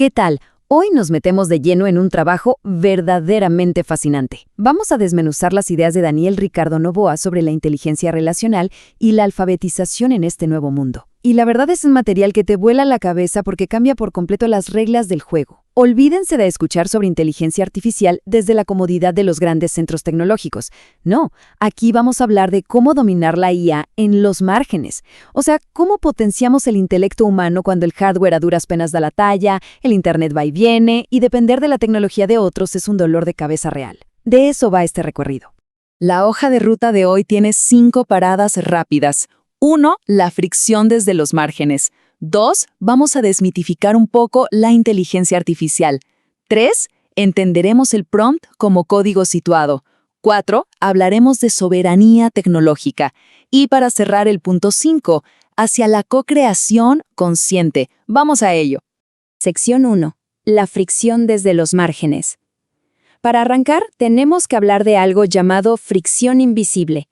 ¿Qué tal? Hoy nos metemos de lleno en un trabajo verdaderamente fascinante. Vamos a desmenuzar las ideas de Daniel Ricardo Noboa sobre la inteligencia relacional y la alfabetización en este nuevo mundo. Y la verdad es un material que te vuela la cabeza porque cambia por completo las reglas del juego. Olvídense de escuchar sobre inteligencia artificial desde la comodidad de los grandes centros tecnológicos. No, aquí vamos a hablar de cómo dominar la IA en los márgenes. O sea, cómo potenciamos el intelecto humano cuando el hardware a duras penas da la talla, el internet va y viene, y depender de la tecnología de otros es un dolor de cabeza real. De eso va este recorrido. La hoja de ruta de hoy tiene 5 paradas rápidas. 1. La fricción desde los márgenes. 2. Vamos a desmitificar un poco la inteligencia artificial. 3. Entenderemos el prompt como código situado. 4. Hablaremos de soberanía tecnológica. Y para cerrar el punto 5, hacia la co-creación consciente. Vamos a ello. Sección 1. La fricción desde los márgenes. Para arrancar, tenemos que hablar de algo llamado fricción invisible.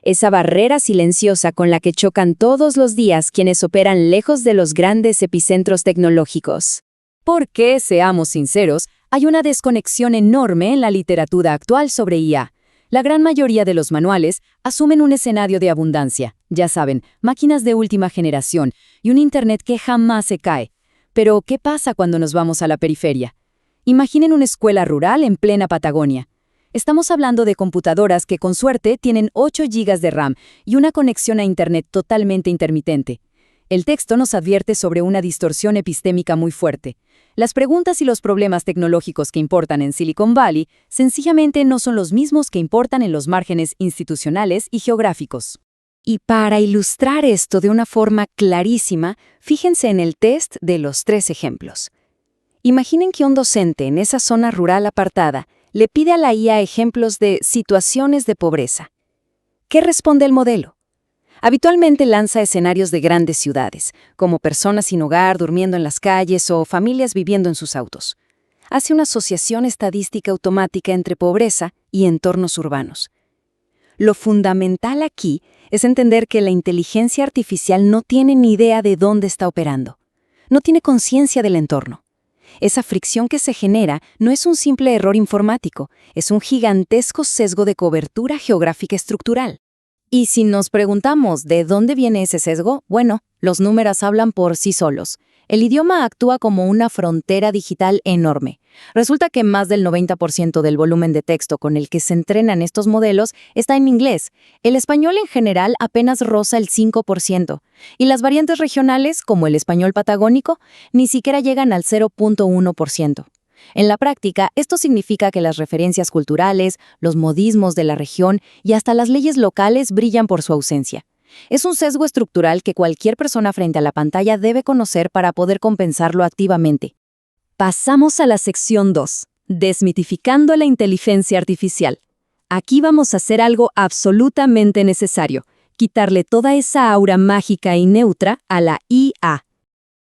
Esa barrera silenciosa con la que chocan todos los días quienes operan lejos de los grandes epicentros tecnológicos. Porque, seamos sinceros, hay una desconexión enorme en la literatura actual sobre IA. La gran mayoría de los manuales asumen un escenario de abundancia, ya saben, máquinas de última generación y un Internet que jamás se cae. Pero, ¿qué pasa cuando nos vamos a la periferia? Imaginen una escuela rural en plena Patagonia. Estamos hablando de computadoras que con suerte tienen 8 GB de RAM y una conexión a Internet totalmente intermitente. El texto nos advierte sobre una distorsión epistémica muy fuerte. Las preguntas y los problemas tecnológicos que importan en Silicon Valley sencillamente no son los mismos que importan en los márgenes institucionales y geográficos. Y para ilustrar esto de una forma clarísima, fíjense en el test de los 3 ejemplos. Imaginen que un docente en esa zona rural apartada le pide a la IA ejemplos de situaciones de pobreza. ¿Qué responde el modelo? Habitualmente lanza escenarios de grandes ciudades, como personas sin hogar durmiendo en las calles o familias viviendo en sus autos. Hace una asociación estadística automática entre pobreza y entornos urbanos. Lo fundamental aquí es entender que la inteligencia artificial no tiene ni idea de dónde está operando. No tiene conciencia del entorno. Esa fricción que se genera no es un simple error informático, es un gigantesco sesgo de cobertura geográfica estructural. Y si nos preguntamos de dónde viene ese sesgo, bueno, los números hablan por sí solos. El idioma actúa como una frontera digital enorme. Resulta que más del 90% del volumen de texto con el que se entrenan estos modelos está en inglés. El español en general apenas roza el 5%. Y las variantes regionales, como el español patagónico, ni siquiera llegan al 0.1%. En la práctica, esto significa que las referencias culturales, los modismos de la región y hasta las leyes locales brillan por su ausencia. Es un sesgo estructural que cualquier persona frente a la pantalla debe conocer para poder compensarlo activamente. Pasamos a la sección 2, desmitificando la inteligencia artificial. Aquí vamos a hacer algo absolutamente necesario, quitarle toda esa aura mágica y neutra a la IA.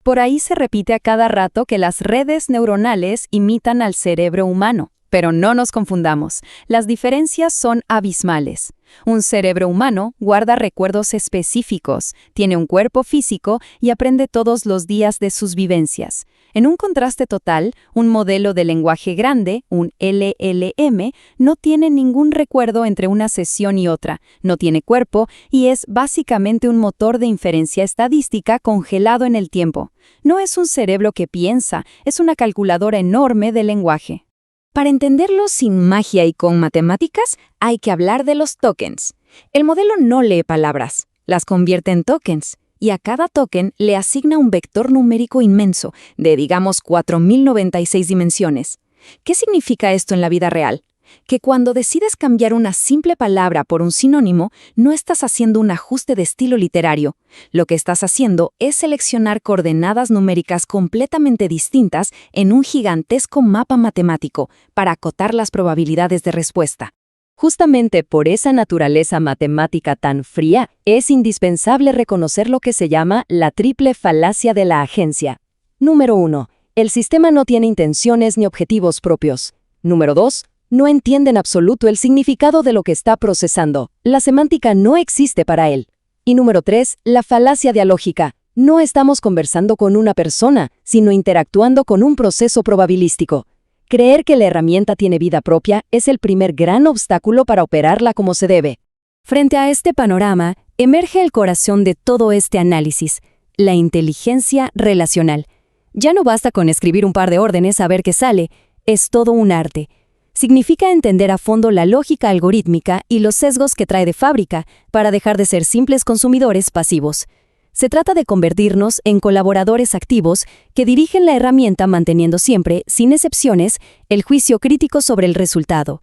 Por ahí se repite a cada rato que las redes neuronales imitan al cerebro humano. Pero no nos confundamos, las diferencias son abismales. Un cerebro humano guarda recuerdos específicos, tiene un cuerpo físico y aprende todos los días de sus vivencias. En un contraste total, un modelo de lenguaje grande, un LLM, no tiene ningún recuerdo entre una sesión y otra, no tiene cuerpo y es básicamente un motor de inferencia estadística congelado en el tiempo. No es un cerebro que piensa, es una calculadora enorme de lenguaje. Para entenderlo sin magia y con matemáticas, hay que hablar de los tokens. El modelo no lee palabras, las convierte en tokens, y a cada token le asigna un vector numérico inmenso, de digamos 4096 dimensiones. ¿Qué significa esto en la vida real? Que cuando decides cambiar una simple palabra por un sinónimo, no estás haciendo un ajuste de estilo literario. Lo que estás haciendo es seleccionar coordenadas numéricas completamente distintas en un gigantesco mapa matemático para acotar las probabilidades de respuesta. Justamente por esa naturaleza matemática tan fría, es indispensable reconocer lo que se llama la triple falacia de la agencia. Número 1. El sistema no tiene intenciones ni objetivos propios. Número 2. No entiende en absoluto el significado de lo que está procesando. La semántica no existe para él. Y número 3, la falacia dialógica. No estamos conversando con una persona, sino interactuando con un proceso probabilístico. Creer que la herramienta tiene vida propia es el primer gran obstáculo para operarla como se debe. Frente a este panorama, emerge el corazón de todo este análisis, la inteligencia relacional. Ya no basta con escribir un par de órdenes a ver qué sale, es todo un arte. Significa entender a fondo la lógica algorítmica y los sesgos que trae de fábrica para dejar de ser simples consumidores pasivos. Se trata de convertirnos en colaboradores activos que dirigen la herramienta manteniendo siempre, sin excepciones, el juicio crítico sobre el resultado.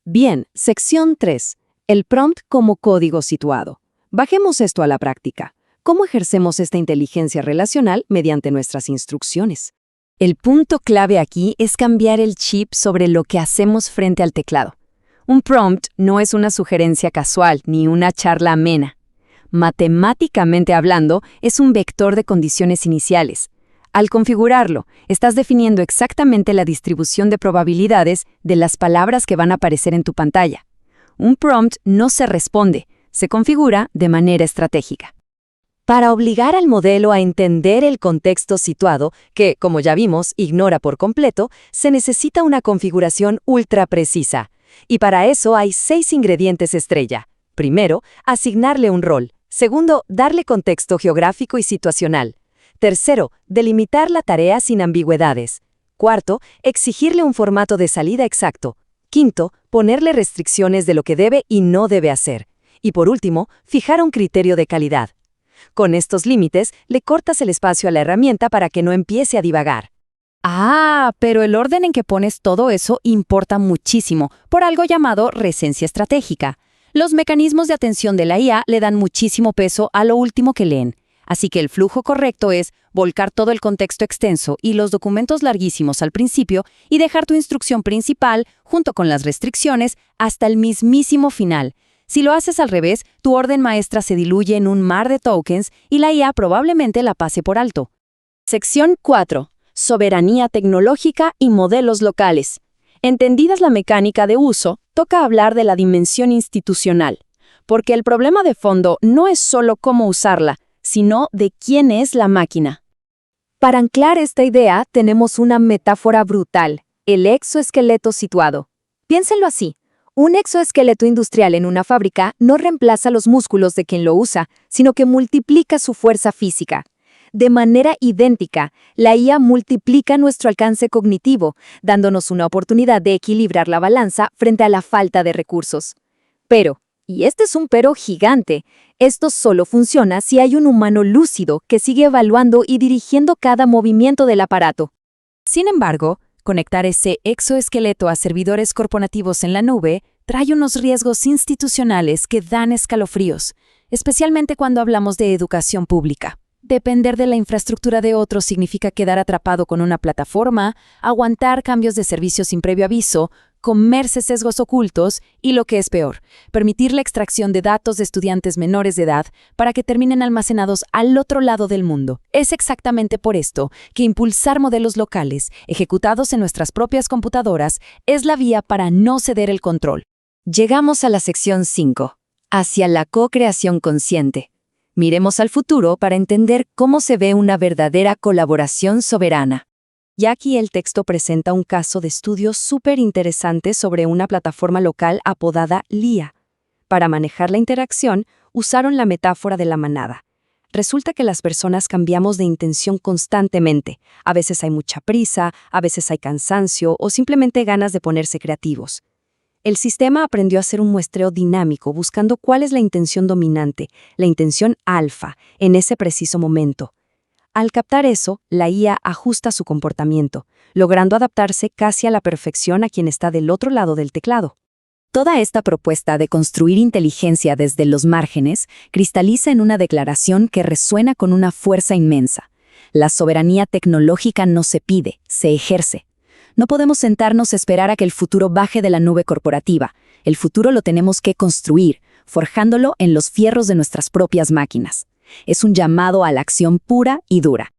Bien, sección 3. El prompt como código situado. Bajemos esto a la práctica. ¿Cómo ejercemos esta inteligencia relacional mediante nuestras instrucciones? El punto clave aquí es cambiar el chip sobre lo que hacemos frente al teclado. Un prompt no es una sugerencia casual ni una charla amena. Matemáticamente hablando, es un vector de condiciones iniciales. Al configurarlo, estás definiendo exactamente la distribución de probabilidades de las palabras que van a aparecer en tu pantalla. Un prompt no se responde, se configura de manera estratégica. Para obligar al modelo a entender el contexto situado, que, como ya vimos, ignora por completo, se necesita una configuración ultra precisa. Y para eso hay 6 ingredientes estrella. Primero, asignarle un rol. Segundo, darle contexto geográfico y situacional. Tercero, delimitar la tarea sin ambigüedades. Cuarto, exigirle un formato de salida exacto. Quinto, ponerle restricciones de lo que debe y no debe hacer. Y por último, fijar un criterio de calidad. Con estos límites, le cortas el espacio a la herramienta para que no empiece a divagar. Pero el orden en que pones todo eso importa muchísimo, por algo llamado recencia estratégica. Los mecanismos de atención de la IA le dan muchísimo peso a lo último que leen. Así que el flujo correcto es volcar todo el contexto extenso y los documentos larguísimos al principio y dejar tu instrucción principal, junto con las restricciones, hasta el mismísimo final. Si lo haces al revés, tu orden maestra se diluye en un mar de tokens y la IA probablemente la pase por alto. Sección 4. Soberanía tecnológica y modelos locales. Entendidas la mecánica de uso, toca hablar de la dimensión institucional, porque el problema de fondo no es solo cómo usarla, sino de quién es la máquina. Para anclar esta idea, tenemos una metáfora brutal, el exoesqueleto situado. Piénsenlo así. Un exoesqueleto industrial en una fábrica no reemplaza los músculos de quien lo usa, sino que multiplica su fuerza física. De manera idéntica, la IA multiplica nuestro alcance cognitivo, dándonos una oportunidad de equilibrar la balanza frente a la falta de recursos. Pero, y este es un pero gigante, esto solo funciona si hay un humano lúcido que sigue evaluando y dirigiendo cada movimiento del aparato. Sin embargo, conectar ese exoesqueleto a servidores corporativos en la nube trae unos riesgos institucionales que dan escalofríos, especialmente cuando hablamos de educación pública. Depender de la infraestructura de otros significa quedar atrapado con una plataforma, aguantar cambios de servicio sin previo aviso, comerse sesgos ocultos y, lo que es peor, permitir la extracción de datos de estudiantes menores de edad para que terminen almacenados al otro lado del mundo. Es exactamente por esto que impulsar modelos locales, ejecutados en nuestras propias computadoras, es la vía para no ceder el control. Llegamos a la sección 5. Hacia la co-creación consciente. Miremos al futuro para entender cómo se ve una verdadera colaboración soberana. Y aquí el texto presenta un caso de estudio súper interesante sobre una plataforma local apodada LIA. Para manejar la interacción, usaron la metáfora de la manada. Resulta que las personas cambiamos de intención constantemente. A veces hay mucha prisa, a veces hay cansancio o simplemente ganas de ponerse creativos. El sistema aprendió a hacer un muestreo dinámico buscando cuál es la intención dominante, la intención alfa, en ese preciso momento. Al captar eso, la IA ajusta su comportamiento, logrando adaptarse casi a la perfección a quien está del otro lado del teclado. Toda esta propuesta de construir inteligencia desde los márgenes cristaliza en una declaración que resuena con una fuerza inmensa. La soberanía tecnológica no se pide, se ejerce. No podemos sentarnos a esperar a que el futuro baje de la nube corporativa. El futuro lo tenemos que construir, forjándolo en los fierros de nuestras propias máquinas. Es un llamado a la acción pura y dura.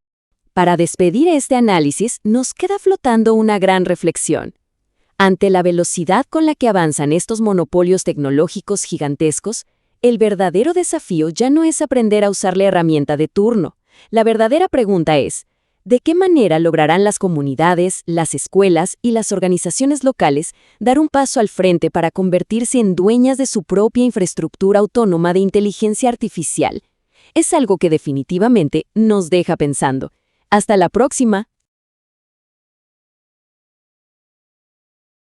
Para despedir este análisis, nos queda flotando una gran reflexión. Ante la velocidad con la que avanzan estos monopolios tecnológicos gigantescos, el verdadero desafío ya no es aprender a usar la herramienta de turno, La verdadera pregunta es, ¿de qué manera lograrán las comunidades, las escuelas y las organizaciones locales dar un paso al frente para convertirse en dueñas de su propia infraestructura autónoma de inteligencia artificial? Es algo que definitivamente nos deja pensando. Hasta la próxima.